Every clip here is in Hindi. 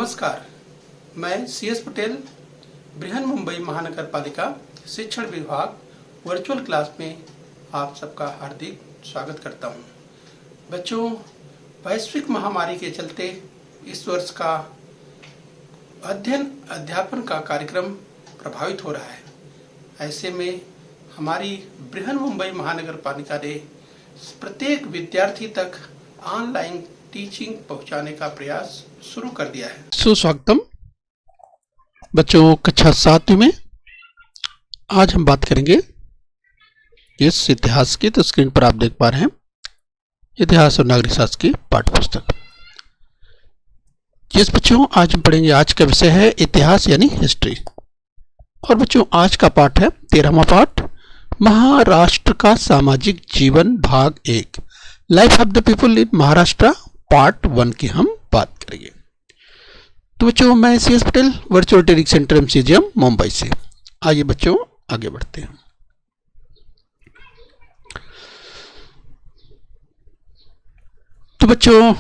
नमस्कार, मैं CS पटेल बृहन मुंबई महानगर पालिका शिक्षण विभाग वर्चुअल क्लास में आप सबका हार्दिक स्वागत करता हूं। बच्चों, वैश्विक महामारी के चलते इस वर्ष का अध्ययन अध्यापन का कार्यक्रम प्रभावित हो रहा है। ऐसे में हमारी बृहन मुंबई महानगर पालिका ने प्रत्येक विद्यार्थी तक ऑनलाइन टीचिंग पहुंचाने का प्रयास शुरू कर दिया है। सुस्वागतम बच्चों, कक्षा 7 में आज हम बात करेंगे इस इतिहास की। तो स्क्रीन पर आप देख पा रहे हैं इतिहास और नागरिक शास्त्र की पाठ्य पुस्तक। जिस बच्चों आज हम पढ़ेंगे, आज का विषय है इतिहास यानी हिस्ट्री। और बच्चों आज का पाठ है 13वां पाठ, महाराष्ट्र का सामाजिक जीवन भाग 1, life of the people in Maharashtra part 1 की हम बात करेंगे। तो बच्चों मैं CS Patel virtual training centre MCGM Mumbai से। आइए बच्चों आगे बढ़ते हैं। तो बच्चों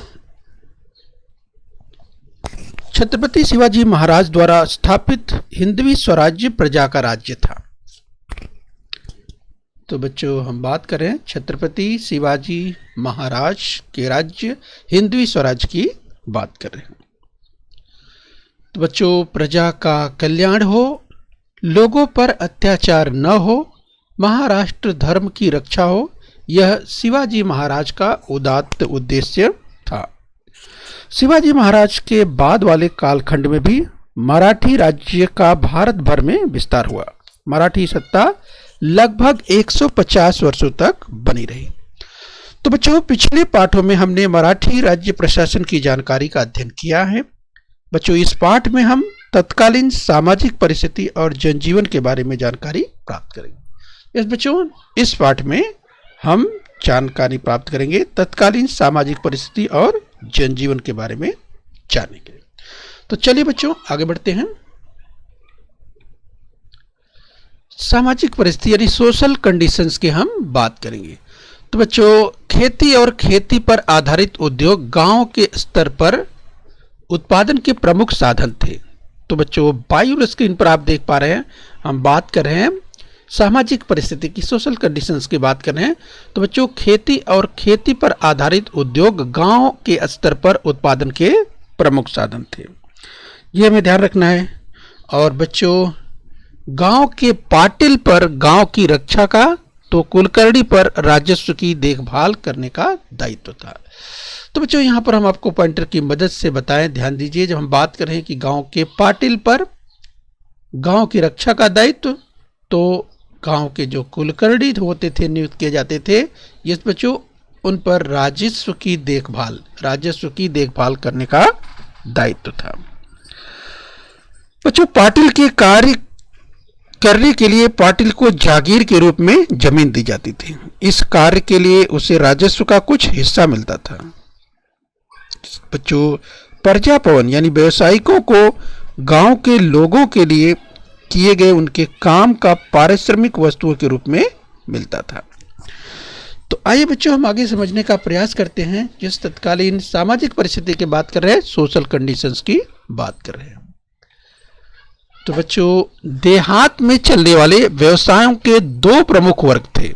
छत्रपति शिवाजी महाराज द्वारा स्थापित हिंदवी स्वराज्य प्रजा का राज्य था। तो बच्चों हम बात करें छत्रपति शिवाजी महाराज के राज्य हिंदवी स्वराज्य की बात कर रहे हैं। तो बच्चों प्रजा का कल्याण हो, लोगों पर अत्याचार न हो, महाराष्ट्र धर्म की रक्षा हो, यह शिवाजी महाराज का उदात्त उद्देश्य था। शिवाजी महाराज के बाद वाले कालखंड में भी मराठी राज्य का भारत भर में विस्तार हुआ। मराठी सत्ता लगभग 150 वर्षों तक बनी रही। तो बच्चों पिछले पाठों में हमने मराठी राज्य प्रशासन की जानकारी का अध्ययन किया है। बच्चों इस पाठ में हम तत्कालीन सामाजिक परिस्थिति और जनजीवन के बारे में जानकारी प्राप्त करेंगे। इस बच्चों इस पाठ में हम जानकारी प्राप्त करेंगे तत्कालीन सामाजिक परिस्थिति और जनजीवन के बारे में जानने के लिए। तो चलिए बच्चों आगे बढ़ते हैं। सामाजिक परिस्थिति यानी सोशल कंडीशंस की हम बात करेंगे। तो बच्चों खेती और खेती पर आधारित उद्योग गांव के स्तर पर उत्पादन के प्रमुख साधन थे। तो बच्चों बायो स्क्रीन पर आप देख पा रहे हैं हम बात कर रहे हैं सामाजिक परिस्थिति की, सोशल कंडीशंस की बात कर रहे हैं। तो बच्चों खेती और खेती पर आधारित उद्योग गांव के स्तर पर उत्पादन के प्रमुख साधन थे, ये हमें ध्यान रखना है। और बच्चों गांव के पाटिल पर गांव की रक्षा का, तो कुलकर्णी पर राजस्व की देखभाल करने का दायित्व था। तो बच्चों यहाँ पर हम आपको पॉइंटर की मदद से बताएं, ध्यान दीजिए। जब हम बात कर रहे हैं कि गांव के पाटिल पर गांव की रक्षा का दायित्व, तो गांव के जो कुलकर्णी होते थे, नियुक्त किए जाते थे, ये बच्चों उन पर राजस्व की देखभाल करने का दायित्व था। बच्चों पाटिल के कार्य करने के लिए पाटिल को जागीर के रूप में जमीन दी जाती थी। इस कार्य के लिए उसे राजस्व का कुछ हिस्सा मिलता था। बच्चों प्रजा पवन यानी व्यवसायिकों को गांव के लोगों के लिए किए गए उनके काम का पारिश्रमिक वस्तुओं के रूप में मिलता था। तो आइए बच्चों हम आगे समझने का प्रयास करते हैं। जिस तत्कालीन सामाजिक परिस्थिति की बात कर रहे हैं, सोशल कंडीशंस की बात कर रहे हैं। तो बच्चों देहात में चलने वाले व्यवसायों के दो प्रमुख वर्ग थे,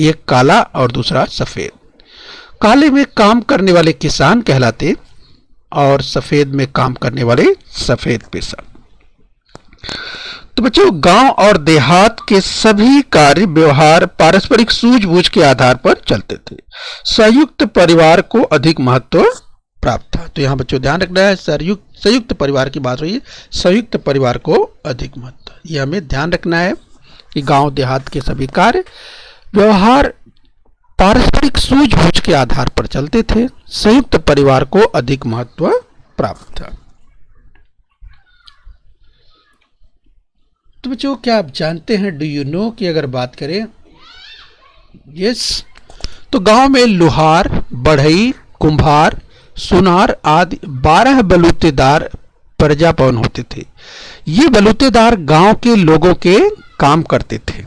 एक काला और दूसरा सफेद। काले में काम करने वाले किसान कहलाते और सफेद में काम करने वाले सफेद पेशा। तो बच्चों गांव और देहात के सभी कार्य व्यवहार पारस्परिक सूझबूझ के आधार पर चलते थे। संयुक्त परिवार को अधिक महत्व प्राप्त था। तो यहाँ बच्चों ध्यान रखना है, संयुक्त परिवार की बात हुई, संयुक्त परिवार को अधिक महत्व, ये हमें ध्यान रखना है कि गांव देहात के सभी कार्य व्यवहार पारस्परिक सूझबूझ के आधार पर चलते थे। संयुक्त परिवार को अधिक महत्व प्राप्त था। तो बच्चों क्या आप जानते हैं, डू यू नो कि अगर बात करें तो गांव में लोहार, बढ़ई, कुंभार, सुनार आदि 12 बलूतेदार प्रजा पवन होते थे। ये बलूतेदार गांव के लोगों के काम करते थे।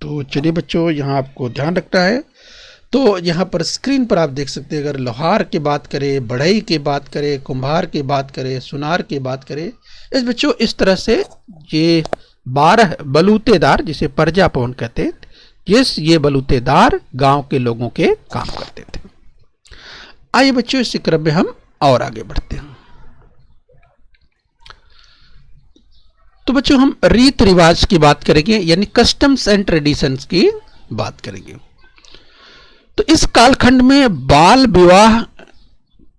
तो चलिए बच्चों यहाँ आपको ध्यान रखना है तो यहाँ पर स्क्रीन पर आप देख सकते हैं, अगर लोहार की बात करें, बढ़ई की बात करें, कुम्हार की बात करें, सुनार की बात करें, इस बच्चों इस तरह से ये 12 बलूतेदार, जिसे प्रजापवन कहते हैं, ये बलूतेदार गांव के लोगों के काम करते थे। आइए बच्चों इस क्रम में हम और आगे बढ़ते हैं। तो बच्चों हम रीत रिवाज की बात करेंगे, यानी कस्टम्स एंड ट्रेडिशंस की बात करेंगे। तो इस कालखंड में बाल विवाह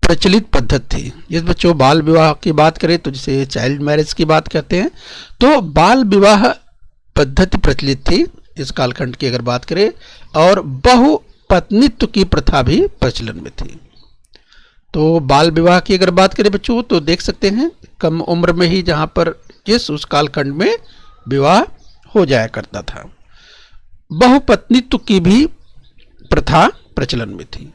प्रचलित पद्धति थी। जिस बच्चों बाल विवाह की बात करें तो जिसे चाइल्ड मैरिज की बात करते हैं, तो बाल विवाह पद्धति प्रचलित थी इस कालखंड की अगर बात करें, और बहुपत्नित्व की प्रथा भी प्रचलन में थी। तो बाल विवाह की अगर बात करें बच्चों तो देख सकते हैं कम उम्र में ही जहाँ पर उस कालखंड में विवाह हो जाया करता था। बहुपत्नित्व की भी प्रथा प्रचलन में थी।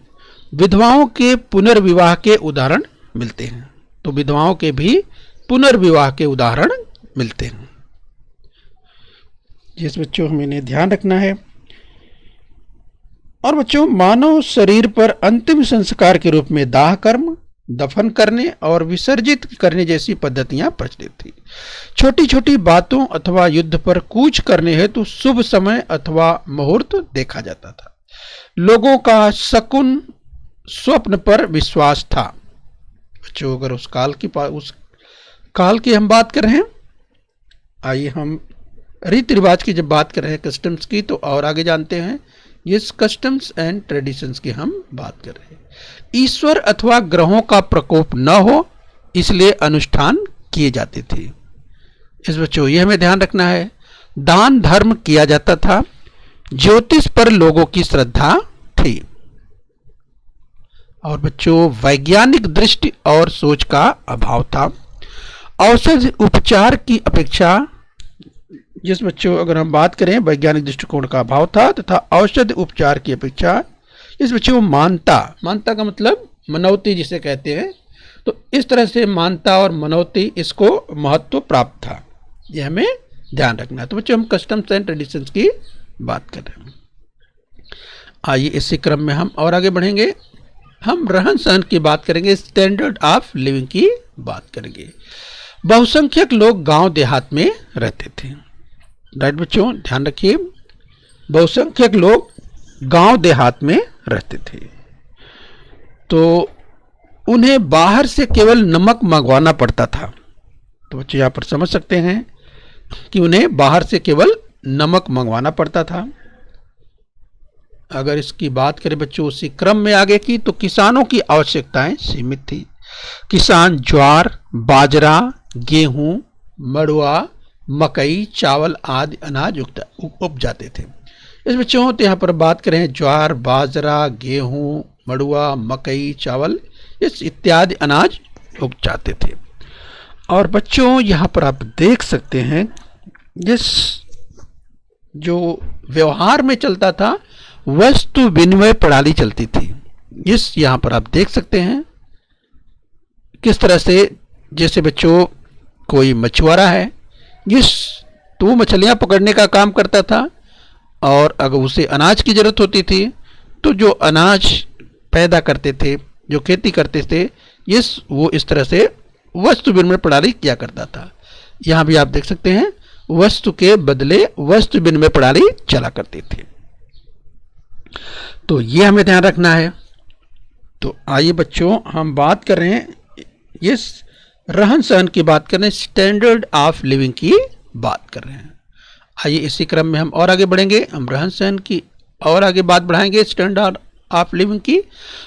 विधवाओं के पुनर्विवाह के उदाहरण मिलते हैं। तो विधवाओं के भी पुनर्विवाह के उदाहरण मिलते हैं, जिस बच्चों हमें इन्हें ध्यान रखना है। और बच्चों मानव शरीर पर अंतिम संस्कार के रूप में दाह कर्म, दफन करने और विसर्जित करने जैसी पद्धतियां प्रचलित थी। छोटी छोटी बातों अथवा युद्ध पर कूच करने हेतु शुभ समय अथवा मुहूर्त देखा जाता था। लोगों का शकुन स्वप्न पर विश्वास था। बच्चों अगर उस काल की हम बात कर रहे हैं, आइए हम रीति रिवाज की जब बात कर रहे हैं कस्टम्स की, तो और आगे जानते हैं इस कस्टम्स एंड ट्रेडिशंस की हम बात कर रहे हैं। ईश्वर अथवा ग्रहों का प्रकोप न हो इसलिए अनुष्ठान किए जाते थे। इस बच्चों ये हमें ध्यान रखना है। दान धर्म किया जाता था। ज्योतिष पर लोगों की श्रद्धा थी। और बच्चों वैज्ञानिक दृष्टि और सोच का अभाव था। औषध उपचार की अपेक्षा, जिस बच्चों अगर हम बात करें वैज्ञानिक दृष्टिकोण का अभाव था तथा औषध उपचार की अपेक्षा इस बच्चों मानता का मतलब मनौती जिसे कहते हैं, तो इस तरह से मानता और मनौती इसको महत्व प्राप्त था। यह हमें ध्यान रखना है। तो बच्चों हम कस्टम्स एंड ट्रेडिशंस की बात कर रहे हैं। आइए इसी क्रम में हम और आगे बढ़ेंगे। हम रहन सहन की बात करेंगे, स्टैंडर्ड ऑफ लिविंग की बात करेंगे। बहुसंख्यक लोग गांव देहात में रहते थे। राइट बच्चों ध्यान रखिए, बहुसंख्यक लोग गांव देहात में रहते थे, तो उन्हें बाहर से केवल नमक मंगवाना पड़ता था। तो बच्चों यहाँ पर समझ सकते हैं कि उन्हें बाहर से केवल नमक मंगवाना पड़ता था। अगर इसकी बात करें बच्चों उसी क्रम में आगे की, तो किसानों की आवश्यकताएं सीमित थी। किसान ज्वार, बाजरा, गेहूं, मड़ुआ, मकई, चावल आदि अनाज उपजाते थे। इस बच्चों तो यहाँ पर बात करें ज्वार, बाजरा, गेहूं, मड़ुआ, मकई, चावल इस इत्यादि अनाज उपजाते थे। और बच्चों यहाँ पर आप देख सकते हैं जिस जो व्यवहार में चलता था वस्तु विनिमय प्रणाली चलती थी। इस यहाँ पर आप देख सकते हैं किस तरह से, जैसे बच्चों कोई मछुआरा है, तो वो मछलियां पकड़ने का काम करता था, और अगर उसे अनाज की जरूरत होती थी तो जो अनाज पैदा करते थे, जो खेती करते थे, वो इस तरह से वस्तु विनिमय प्रणाली किया करता था। यहाँ भी आप देख सकते हैं वस्तु के बदले वस्तु विनिमय प्रणाली चला करती थी। तो ये हमें ध्यान रखना है। तो आइए बच्चों हम बात कर रहे हैं इस रहन सहन की बात कर रहे हैं, स्टैंडर्ड ऑफ लिविंग की बात कर रहे हैं। आइए इसी क्रम में हम और आगे बढ़ेंगे। हम रहन सहन की और आगे बात बढ़ाएंगे स्टैंडर्ड ऑफ लिविंग की।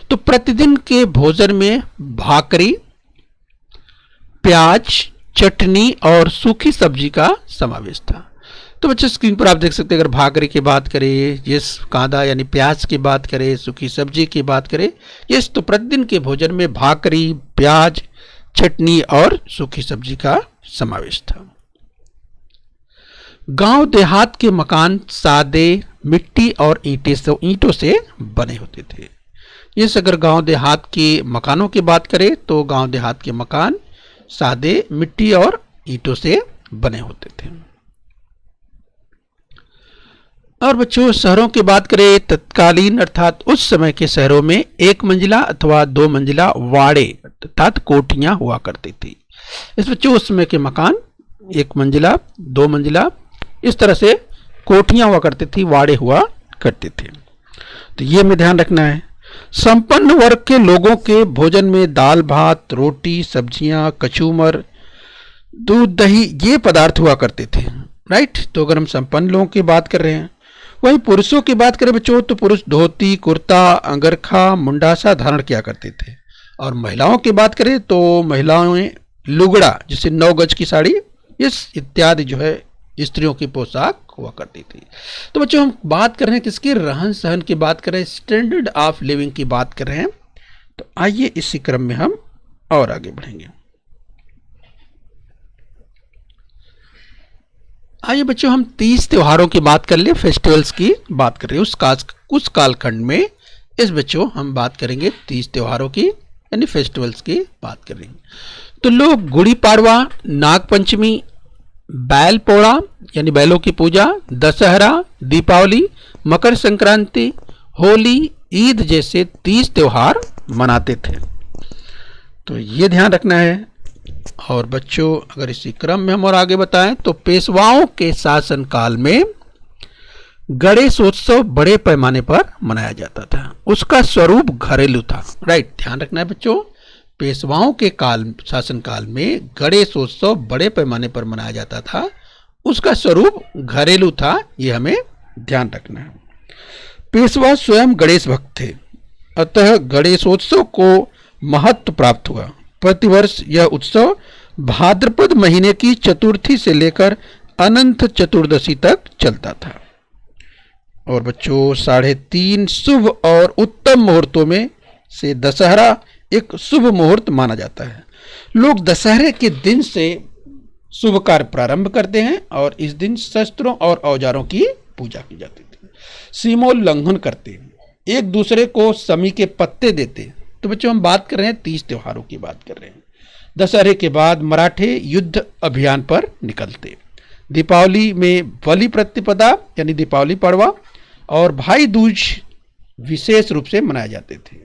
तो प्रतिदिन के भोजन में भाकरी, प्याज, चटनी और सूखी सब्जी का समावेश था। तो बच्चे स्क्रीन पर आप देख सकते हैं, अगर भाकरी की बात करें, जिस कांदा यानी प्याज की बात करें, सूखी सब्जी की बात करें, यस तो प्रतिदिन के भोजन में भाकरी, प्याज, चटनी और सूखी सब्जी का समावेश था। गांव देहात के मकान सादे मिट्टी और ईंटों से बने होते थे। इस अगर गांव देहात के मकानों की बात करें तो गांव देहात के मकान सादे मिट्टी और ईंटों से बने होते थे। और बच्चों शहरों की बात करें, तत्कालीन अर्थात उस समय के शहरों में एक मंजिला अथवा दो मंजिला वाड़े अर्थात कोठियां हुआ करती थी। इस बच्चों उस समय के मकान एक मंजिला, दो मंजिला, इस तरह से कोठियां हुआ करती थी, वाड़े हुआ करते थे। तो ये हमें ध्यान रखना है। संपन्न वर्ग के लोगों के भोजन में दाल भात, रोटी, सब्जियां, कचूमर, दूध, दही ये पदार्थ हुआ करते थे। राइट। तो अगर हम संपन्न लोगों की बात कर रहे हैं, वहीं पुरुषों की बात करें बच्चों तो पुरुष धोती, कुर्ता, अंगरखा, मुंडासा धारण किया करते थे। और महिलाओं की बात करें तो महिलाएं लुगड़ा, जैसे 9 गज की साड़ी, इस इत्यादि जो है स्त्रियों की पोशाक हुआ करती थी। तो बच्चों हम बात कर रहे हैं किसकी, रहन सहन की बात कर रहे हैं, स्टैंडर्ड ऑफ लिविंग की बात कर रहे हैं। तो आइए इसी क्रम में हम और आगे बढ़ेंगे। आइए बच्चों हम 30 त्योहारों की बात कर ले, फेस्टिवल्स की बात कर रहे हैं। उस कालखंड में इस बच्चों हम बात करेंगे 30 त्योहारों की यानी फेस्टिवल्स की बात कर रहे हैं। तो लोग गुड़ी पाड़वा, नाग पंचमी, बैल पोड़ा यानी बैलों की पूजा, दशहरा, दीपावली, मकर संक्रांति, होली, ईद जैसे 30 त्योहार मनाते थे। तो ये ध्यान रखना है। और बच्चों अगर इसी क्रम में हम और आगे बताएं तो पेशवाओं के शासन काल में गणेशोत्सव बड़े पैमाने पर मनाया जाता था। उसका स्वरूप घरेलू था। राइट, ध्यान रखना है बच्चों। पेशवाओं के शासन काल में गणेशोत्सव बड़े पैमाने पर मनाया जाता था। उसका स्वरूप घरेलू था, यह हमें ध्यान रखना है। पेशवा स्वयं गणेश भक्त थे, अतः गणेशोत्सव को महत्व प्राप्त हुआ। प्रतिवर्ष यह उत्सव भाद्रपद महीने की चतुर्थी से लेकर अनंत चतुर्दशी तक चलता था। और बच्चों 3.5 शुभ और उत्तम मुहूर्तों में से दशहरा एक शुभ मुहूर्त माना जाता है। लोग दशहरे के दिन से शुभ कार्य प्रारंभ करते हैं और इस दिन शस्त्रों और औजारों की पूजा की जाती थी। सीमोल्लंघन करते, एक दूसरे को समी के पत्ते देते। तो बच्चों हम बात कर रहे हैं 30 त्योहारों की बात कर रहे हैं। दशहरे के बाद मराठे युद्ध अभियान पर निकलते। दीपावली में बलि प्रतिपदा यानी दीपावली पड़वा और भाई दूज विशेष रूप से मनाए जाते थे।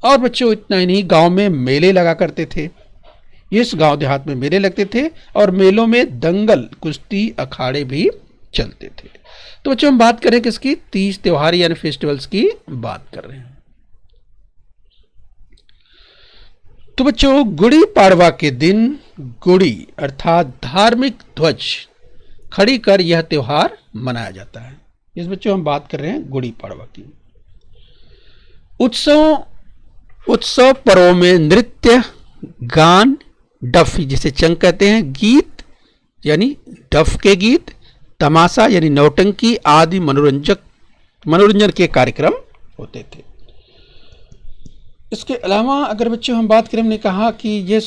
और बच्चों इतना ही नहीं, गांव में मेले लगा करते थे। इस गांव देहात में मेले लगते थे और मेलों में दंगल, कुश्ती, अखाड़े भी चलते थे। तो बच्चों हम बात करें किसकी, 30 त्योहार यानी फेस्टिवल्स की बात कर रहे हैं। तो बच्चों गुड़ी पाड़वा के दिन गुड़ी अर्थात धार्मिक ध्वज खड़ी कर यह त्योहार मनाया जाता है। इस बच्चों हम बात कर रहे हैं गुड़ी पाड़वा की। उत्सव पर्वों में नृत्य, गान, डफ जिसे चंग कहते हैं, गीत यानी डफ के गीत, तमाशा यानी नौटंकी आदि मनोरंजन के कार्यक्रम होते थे। इसके अलावा अगर बच्चों हम बात करें, हमने कहा कि ये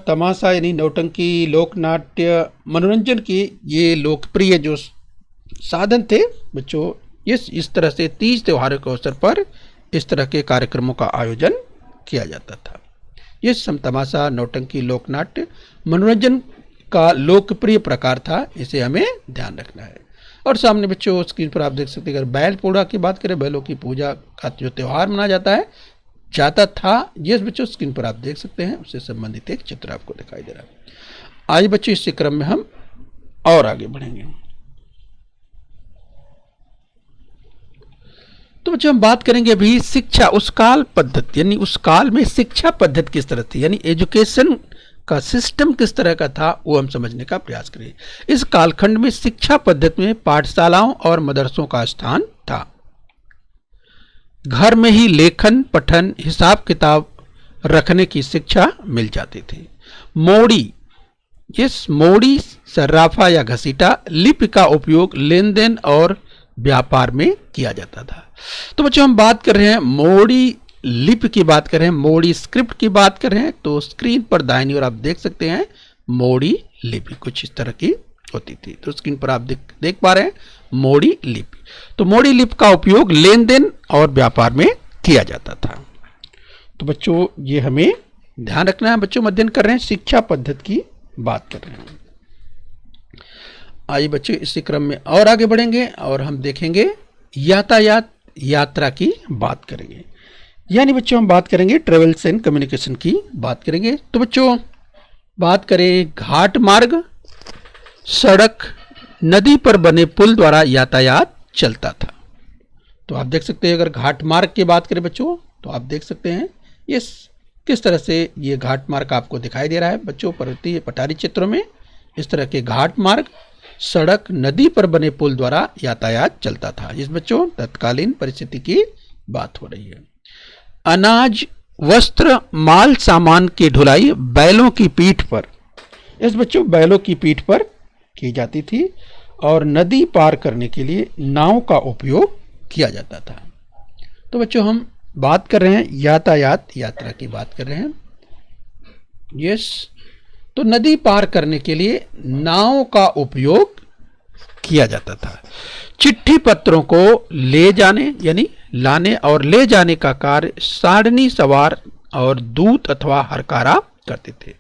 तमाशा यानी नौटंकी, लोकनाट्य, मनोरंजन के ये लोकप्रिय जो साधन थे बच्चों, इस तरह से 30 त्योहारों के अवसर पर इस तरह के कार्यक्रमों का आयोजन किया जाता था। ये तमाशा, नौटंकी, लोकनाट्य मनोरंजन का लोकप्रिय प्रकार था, इसे हमें ध्यान रखना है। और सामने बच्चों स्क्रीन पर आप देख सकते हैं, अगर बैल पोड़ा की बात करें, बैलों की पूजा का जो त्यौहार मनाया जाता था, ये बच्चों स्क्रीन पर आप देख सकते हैं, उससे संबंधित एक चित्र आपको दिखाई दे रहा है। आज बच्चों इस क्रम में हम और आगे बढ़ेंगे। तो बच्चों हम बात करेंगे अभी शिक्षा, उस काल पद्धति यानी उस काल में शिक्षा पद्धति किस तरह थी, यानी एजुकेशन का सिस्टम किस तरह का था, वो हम समझने का प्रयास करें। इस कालखंड में शिक्षा पद्धति में पाठशालाओं और मदरसों का स्थान था। घर में ही लेखन, पठन, हिसाब किताब रखने की शिक्षा मिल जाती थी। मोड़ी, सर्राफा या घसीटा लिपि का उपयोग लेन देन और व्यापार में किया जाता था। तो बच्चों हम बात कर रहे हैं मोड़ी लिपि की बात कर रहे हैं, मोड़ी स्क्रिप्ट की बात कर रहे हैं। तो स्क्रीन पर दाहिनी ओर आप देख सकते हैं मोड़ी लिपि कुछ इस तरह की होती थी। तो स्क्रीन पर आप देख पा रहे हैं मोड़ी लिपि। तो मोड़ी लिपि का उपयोग लेन देन और व्यापार में किया जाता था। तो बच्चों ये हमें ध्यान रखना है। बच्चों अध्ययन कर रहे हैं शिक्षा पद्धति की बात कर रहे हैं। आइए बच्चों इसी क्रम में और आगे बढ़ेंगे और हम देखेंगे यातायात यात्रा की बात करेंगे। यानी बच्चों हम बात करेंगे ट्रेवल्स एंड कम्युनिकेशन की बात करेंगे। तो बच्चों बात करें घाट मार्ग, सड़क, नदी पर बने पुल द्वारा यातायात चलता था। तो आप देख सकते हैं अगर घाट मार्ग की बात करें बच्चों तो आप देख सकते हैं ये किस तरह से ये घाट मार्ग आपको दिखाई दे रहा है बच्चों। पर्वतीय पठारी क्षेत्रों में इस तरह के घाट मार्ग, सड़क, नदी पर बने पुल द्वारा यातायात चलता था। इस बच्चों तत्कालीन परिस्थिति की बात हो रही है। अनाज, वस्त्र, माल सामान की ढुलाई बैलों की पीठ पर, इस बच्चों बैलों की पीठ पर की जाती थी और नदी पार करने के लिए नाव का उपयोग किया जाता था। तो बच्चों हम बात कर रहे हैं यातायात यात्रा की बात कर रहे हैं। यस, तो नदी पार करने के लिए नाव का उपयोग किया जाता था। चिट्ठी पत्रों को ले जाने यानी लाने और ले जाने का कार्य सारणी सवार और दूत अथवा हरकारा करते थे।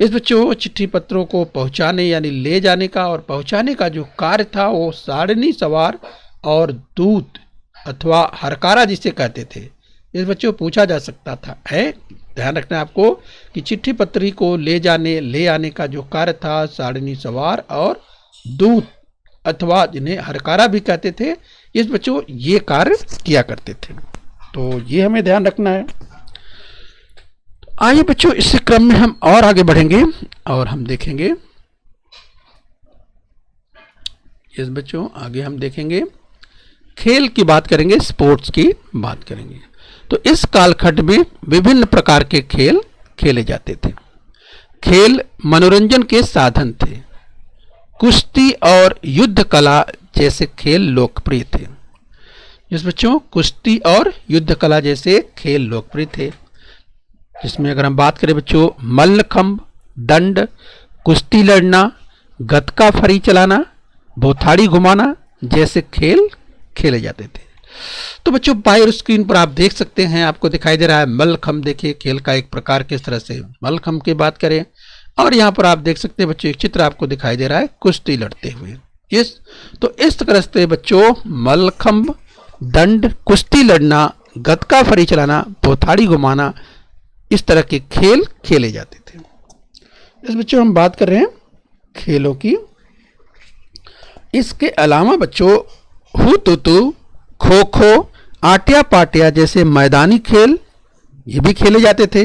इस बच्चों चिट्ठी पत्रों को पहुंचाने यानी ले जाने का और पहुंचाने का जो कार्य था वो सारणी सवार और दूत अथवा हरकारा जिसे कहते थे। इस बच्चों पूछा जा सकता था है, ध्यान रखना है आपको कि चिट्ठी पत्री को ले जाने ले आने का जो कार्य था सारणी सवार और दूत अथवा जिन्हें हरकारा भी कहते थे, इस बच्चों ये कार्य किया करते थे। तो ये हमें ध्यान रखना है। आइए बच्चों इस क्रम में हम और आगे बढ़ेंगे और हम देखेंगे इस बच्चों आगे हम देखेंगे खेल की बात करेंगे, स्पोर्ट्स की बात करेंगे। तो इस कालखंड में विभिन्न प्रकार के खेल खेले जाते थे। खेल मनोरंजन के साधन थे। कुश्ती और युद्ध कला जैसे खेल लोकप्रिय थे। इस बच्चों कुश्ती और युद्ध कला जैसे खेल लोकप्रिय थे, जिसमें अगर हम बात करें बच्चों मल्लखंभ, दंड, कुश्ती लड़ना, गतका फरी चलाना, बोथाड़ी घुमाना जैसे खेल खेले जाते थे। तो बच्चों बाहर स्क्रीन पर आप देख सकते हैं, आपको दिखाई दे रहा है मल्लखंभ। देखिए खेल का एक प्रकार किस तरह से मल्लखंभ की बात करें, और यहाँ पर आप देख सकते हैं बच्चों एक चित्र आपको दिखाई दे रहा है कुश्ती लड़ते हुए। तो इस तरह से बच्चों मल्लखंभ, दंड, कुश्ती लड़ना, गतका फरी चलाना, बोथाड़ी घुमाना इस तरह के खेल खेले जाते थे। इस बच्चों हम बात कर रहे हैं खेलों की। इसके अलावा बच्चों हुतुतु, खो खो, आट्या पाट्या जैसे मैदानी खेल ये भी खेले जाते थे।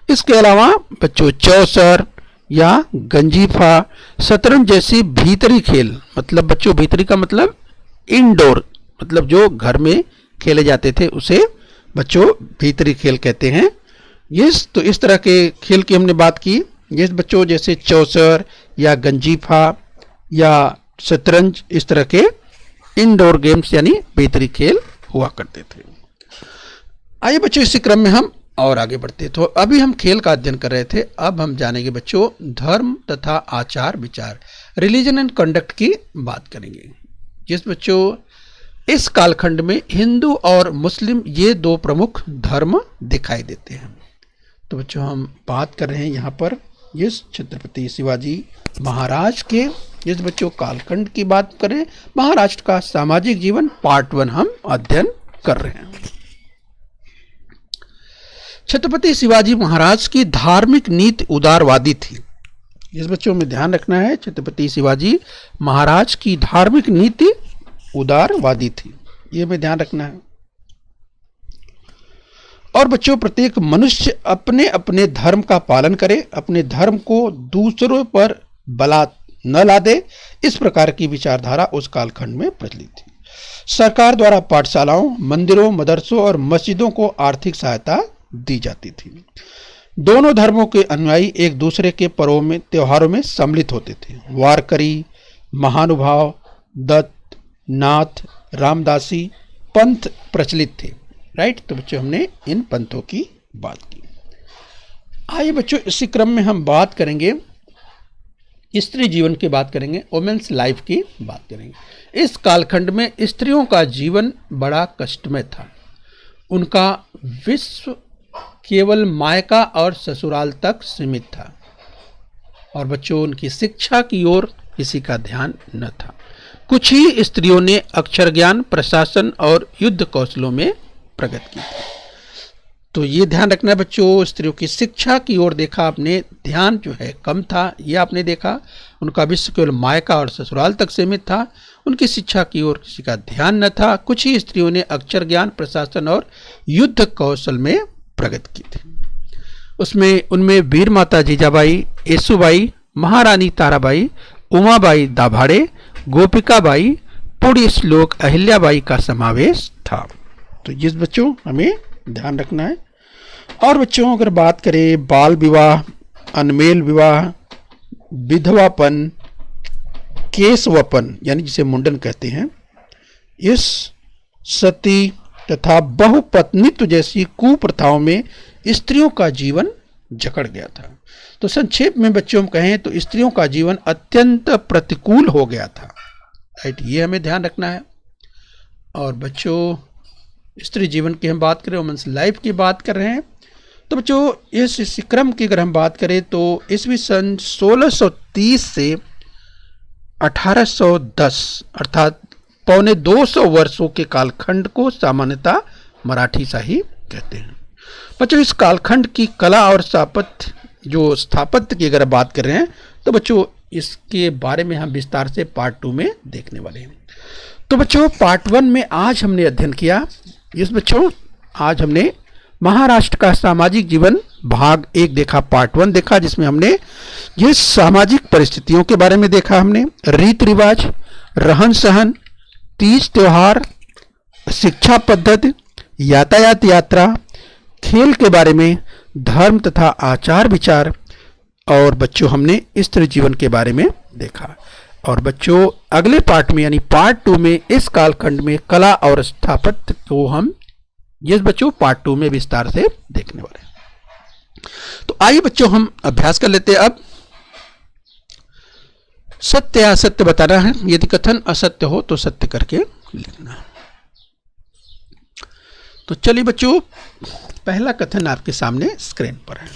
इसके अलावा बच्चों चौसर या गंजीफा, शतरंज जैसी भीतरी खेल, मतलब बच्चों भीतरी का मतलब इंडोर, मतलब जो घर में खेले जाते थे उसे बच्चों भीतरी खेल कहते हैं। तो इस तरह के खेल की हमने बात की। ये बच्चों जैसे चौसर या गंजीफा या शतरंज इस तरह के इंडोर गेम्स यानी भीतरी खेल हुआ करते थे। आइए बच्चों इसी क्रम में हम और आगे बढ़ते। तो अभी हम खेल का अध्ययन कर रहे थे, अब हम जानेंगे बच्चों धर्म तथा आचार विचार, रिलीजन एंड कंडक्ट की बात करेंगे। जिस बच्चों इस कालखंड में हिंदू और मुस्लिम ये दो प्रमुख धर्म दिखाई देते हैं। तो बच्चों हम बात कर रहे हैं यहाँ पर इस छत्रपति शिवाजी महाराज के इस बच्चों कालखंड की बात करें, महाराष्ट्र का सामाजिक जीवन पार्ट 1 हम अध्ययन कर रहे हैं। छत्रपति शिवाजी महाराज की धार्मिक नीति उदारवादी थी। इस बच्चों में ध्यान रखना है, छत्रपति शिवाजी महाराज की धार्मिक नीति उदारवादी थी, ये में ध्यान रखना है। और बच्चों प्रत्येक मनुष्य अपने अपने धर्म का पालन करे, अपने धर्म को दूसरों पर बला न लादे, इस प्रकार की विचारधारा उस कालखंड में प्रचलित थी। सरकार द्वारा पाठशालाओं, मंदिरों, मदरसों और मस्जिदों को आर्थिक सहायता दी जाती थी। दोनों धर्मों के अनुयायी एक दूसरे के पर्वों में, त्योहारों में सम्मिलित होते थे। वारकरी, महानुभाव, दत्त, नाथ, रामदासी पंथ प्रचलित थे। राइट, तो बच्चों हमने इन पंथों की बात की। आइए बच्चों इसी क्रम में हम बात करेंगे स्त्री जीवन की बात करेंगे, वुमेन्स लाइफ की बात करेंगे। इस कालखंड में स्त्रियों का जीवन बड़ा कष्टमय था। उनका विश्व केवल मायका और ससुराल तक सीमित था और बच्चों उनकी शिक्षा की ओर किसी का ध्यान न था। कुछ ही स्त्रियों ने अक्षर ज्ञान, प्रशासन और युद्ध कौशलों में प्रगति की थी। तो ये ध्यान रखना है बच्चों, स्त्रियों की शिक्षा की ओर देखा आपने, ध्यान जो है कम था, ये आपने देखा। उनका विश्व केवल मायका और ससुराल तक सीमित था, उनकी शिक्षा की ओर किसी का ध्यान न था। कुछ ही स्त्रियों ने अक्षर ज्ञान, प्रशासन और युद्ध कौशल में प्रगति की थी। उनमें वीर माता जीजाबाई, येसुबाई, महारानी ताराबाई, उमाबाई दाभाड़े, गोपिकाबाई, पुण्य श्लोक अहिल्याबाई का समावेश था। तो ये बच्चों हमें ध्यान रखना है। और बच्चों अगर बात करें बाल विवाह, अनमेल विवाह, विधवापन, केशवपन यानी जिसे मुंडन कहते हैं, इस सती तथा बहुपत्नित्व जैसी कुप्रथाओं में स्त्रियों का जीवन जकड़ गया था। तो संक्षेप में बच्चों हम कहें तो स्त्रियों का जीवन अत्यंत प्रतिकूल हो गया था। राइट, ये हमें ध्यान रखना है। और बच्चों स्त्री जीवन की हम बात करें, वुमेन्स लाइफ की बात कर रहे हैं, तो बच्चों इस क्रम की अगर हम बात करें तो ईस्वी सन 1630 से 1810 अर्थात पौने 200 वर्षों के कालखंड को सामान्यतः मराठी शाही कहते हैं। बच्चों इस कालखंड की कला और स्थापत्य की अगर बात कर रहे हैं तो बच्चों इसके बारे में हम विस्तार से पार्ट 2 में देखने वाले हैं। तो बच्चों पार्ट 1 में आज हमने अध्ययन किया, आज हमने महाराष्ट्र का सामाजिक जीवन भाग 1 देखा, पार्ट 1 देखा, जिसमें हमने ये सामाजिक परिस्थितियों के बारे में देखा, हमने रीति रिवाज, रहन सहन, तीज त्योहार, शिक्षा पद्धति, यातायात यात्रा, खेल के बारे में, धर्म तथा आचार विचार, और बच्चों हमने स्त्री जीवन के बारे में देखा। और बच्चों अगले पार्ट में यानी पार्ट 2 में इस कालखंड में कला और स्थापत्य को हम बच्चों पार्ट 2 में विस्तार से देखने वाले हैं। तो आइए बच्चों हम अभ्यास कर लेते हैं। अब सत्य या असत्य बताना है, यदि कथन असत्य हो तो सत्य करके लिखना। तो चलिए बच्चों पहला कथन आपके सामने स्क्रीन पर है।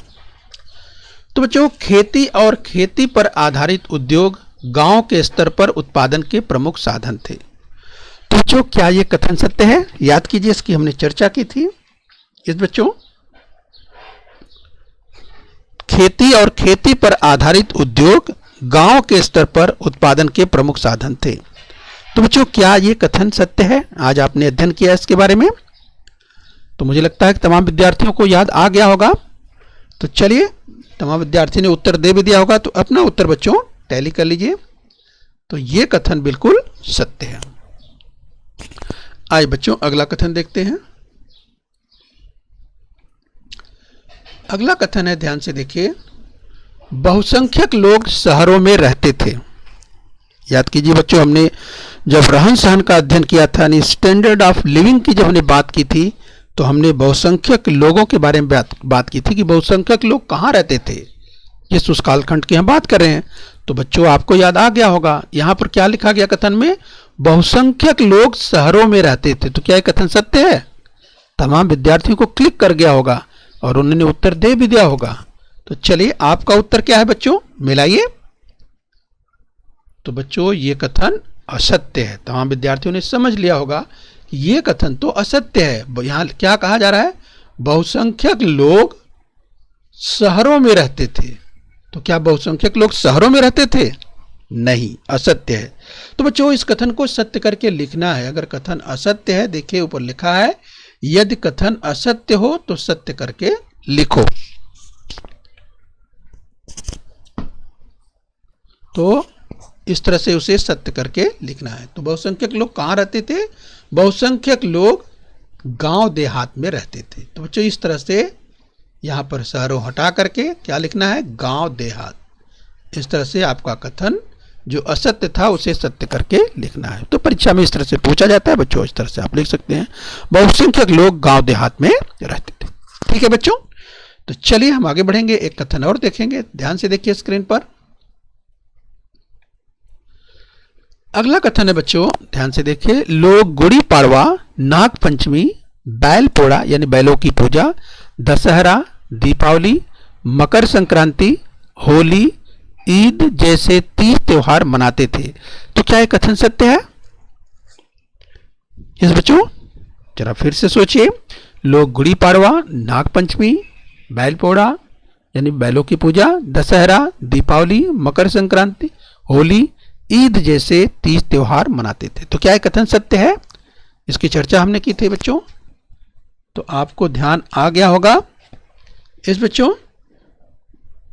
तो बच्चों खेती और खेती पर आधारित उद्योग गांव के स्तर पर उत्पादन के प्रमुख साधन थे। तो बच्चों क्या यह कथन सत्य है? याद कीजिए, इसकी हमने चर्चा की थी। इस बच्चों खेती और खेती पर आधारित उद्योग गांव के स्तर पर उत्पादन के प्रमुख साधन थे। तो बच्चों क्या यह कथन सत्य है? आज आपने अध्ययन किया इसके बारे में, तो मुझे लगता है कि तमाम विद्यार्थियों को याद आ गया होगा। तो चलिए, तमाम विद्यार्थी ने उत्तर दे भी दिया होगा, तो अपना उत्तर बच्चों टैली कर लीजिए। तो यह कथन बिल्कुल सत्य है। आइए बच्चों अगला कथन देखते हैं। अगला कथन है, ध्यान से देखिए, बहुसंख्यक लोग शहरों में रहते थे। याद कीजिए बच्चों, हमने जब रहन सहन का अध्ययन किया था यानी स्टैंडर्ड ऑफ लिविंग की जब हमने बात की थी, तो हमने बहुसंख्यक लोगों के बारे में बात की थी कि बहुसंख्यक लोग कहाँ रहते थे, जिस उस कालखंड की हम बात कर रहे हैं। तो बच्चों आपको याद आ गया होगा, यहाँ पर क्या लिखा गया कथन में? बहुसंख्यक लोग शहरों में रहते थे। तो क्या यह कथन सत्य है? तमाम विद्यार्थियों को क्लिक कर गया होगा और उन्होंने उत्तर दे भी दिया होगा। तो चलिए आपका उत्तर क्या है बच्चों, मिलाइए। तो बच्चों ये कथन असत्य है। तमाम विद्यार्थियों ने समझ लिया होगा कि ये कथन तो असत्य है। यहाँ क्या कहा जा रहा है? बहुसंख्यक लोग शहरों में रहते थे। तो क्या बहुसंख्यक लोग शहरों में रहते थे? नहीं, असत्य है। तो बच्चों इस कथन को सत्य करके लिखना है। अगर कथन असत्य है, देखिए ऊपर लिखा है, यदि कथन असत्य हो तो सत्य करके लिखो। तो इस तरह से उसे सत्य करके लिखना है। तो बहुसंख्यक लोग कहाँ रहते थे? बहुसंख्यक लोग गांव देहात में रहते थे। तो बच्चों इस तरह से यहाँ पर शहरों हटा करके क्या लिखना है? गांव देहात। इस तरह से आपका कथन जो असत्य था उसे सत्य करके लिखना है। तो परीक्षा में इस तरह से पूछा जाता है बच्चों, इस तरह से आप लिख सकते हैं, बहुसंख्यक लोग गांव देहात में रहते थे। ठीक है बच्चों, तो चलिए हम आगे बढ़ेंगे, एक कथन और देखेंगे। ध्यान से देखिए स्क्रीन पर। अगला कथन है बच्चों, ध्यान से देखिए, लोग गुड़ी पाड़वा, नाग पंचमी, बैल पोड़ा यानी बैलों की पूजा, दशहरा, दीपावली, मकर संक्रांति, होली, ईद जैसे 30 त्योहार मनाते थे। तो क्या ये कथन सत्य है? यस बच्चों, जरा फिर से सोचिए। लोग गुड़ी पाड़वा, नागपंचमी, बैल पोड़ा यानी बैलों की पूजा, दशहरा, दीपावली, मकर संक्रांति, होली, ईद जैसे 30 त्योहार मनाते थे। तो क्या ये कथन सत्य है? इसकी चर्चा हमने की थी बच्चों। तो आपको ध्यान आ गया होगा इस बच्चों।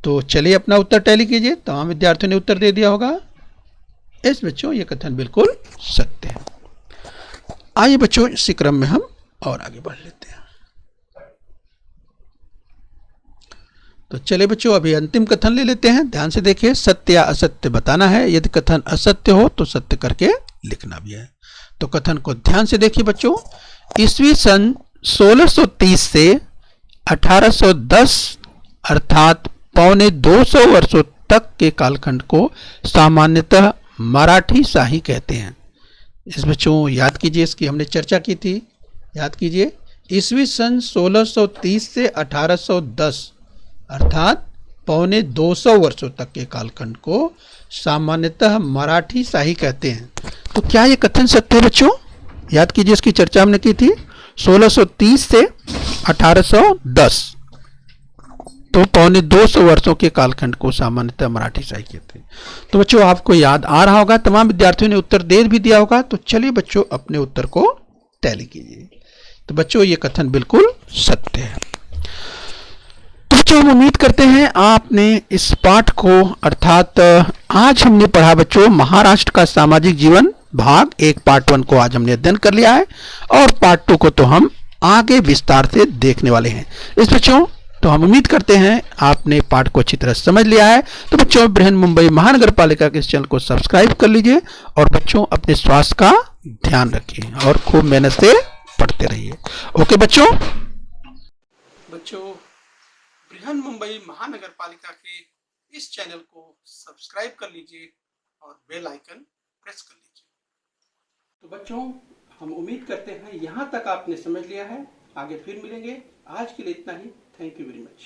तो चलिए अपना उत्तर टैली कीजिए। तमाम विद्यार्थियों ने उत्तर दे दिया होगा। इस बच्चों ये कथन बिल्कुल सत्य है। आइए बच्चों, इसी क्रम में हम और आगे बढ़ लेते हैं। तो चलिए बच्चों, अभी अंतिम कथन ले लेते हैं। ध्यान से देखिए। सत्य या असत्य बताना है। यदि कथन असत्य हो तो सत्य करके लिखना भी है। तो कथन को ध्यान से देखिए बच्चों। ईस्वी सन 1630 से 1810 अर्थात पौने 200 वर्षों तक के कालखंड को सामान्यतः मराठी शाही कहते हैं। इस बच्चों याद कीजिए, इसकी हमने चर्चा की थी। याद कीजिए, ईस्वी सन 1630 से 1810 अर्थात पौने 200 वर्षों तक के कालखंड को सामान्यतः मराठी शाही कहते हैं। तो क्या ये कथन सत्य है बच्चों? याद कीजिए, इसकी चर्चा हमने की थी। 1630 से 1810 तो पौने 200 वर्षों के कालखंड को सामान्यतः मराठी शाही कहते हैं। तो बच्चों आपको याद आ रहा होगा। तमाम विद्यार्थियों ने उत्तर दे भी दिया होगा। तो चलिए बच्चों अपने उत्तर को टैली कीजिए। तो बच्चों ये कथन बिल्कुल सत्य है। तो बच्चों हम उम्मीद करते हैं आपने इस पाठ को अर्थात आज हमने पढ़ा बच्चों महाराष्ट्र का सामाजिक जीवन भाग 1 पार्ट 1 को आज हमने अध्ययन कर लिया है और पार्ट 2 को तो हम आगे विस्तार से देखने वाले हैं। इस बच्चों तो हम उम्मीद करते हैं आपने पाठ को अच्छी तरह समझ लिया है। तो बच्चों बृहन मुंबई महानगर पालिका के इस चैनल को सब्सक्राइब कर लीजिए और बच्चों अपने स्वास्थ्य का ध्यान रखिए और खूब मेहनत से पढ़ते रहिए। ओके बच्चों। बच्चों बृहन मुंबई महानगर पालिका के इस चैनल को सब्सक्राइब कर लीजिए और बेल आइकन प्रेस कर लीजिए। तो बच्चों हम उम्मीद करते हैं यहाँ तक आपने समझ लिया है। आगे फिर मिलेंगे। आज के लिए इतना ही। Thank you very much.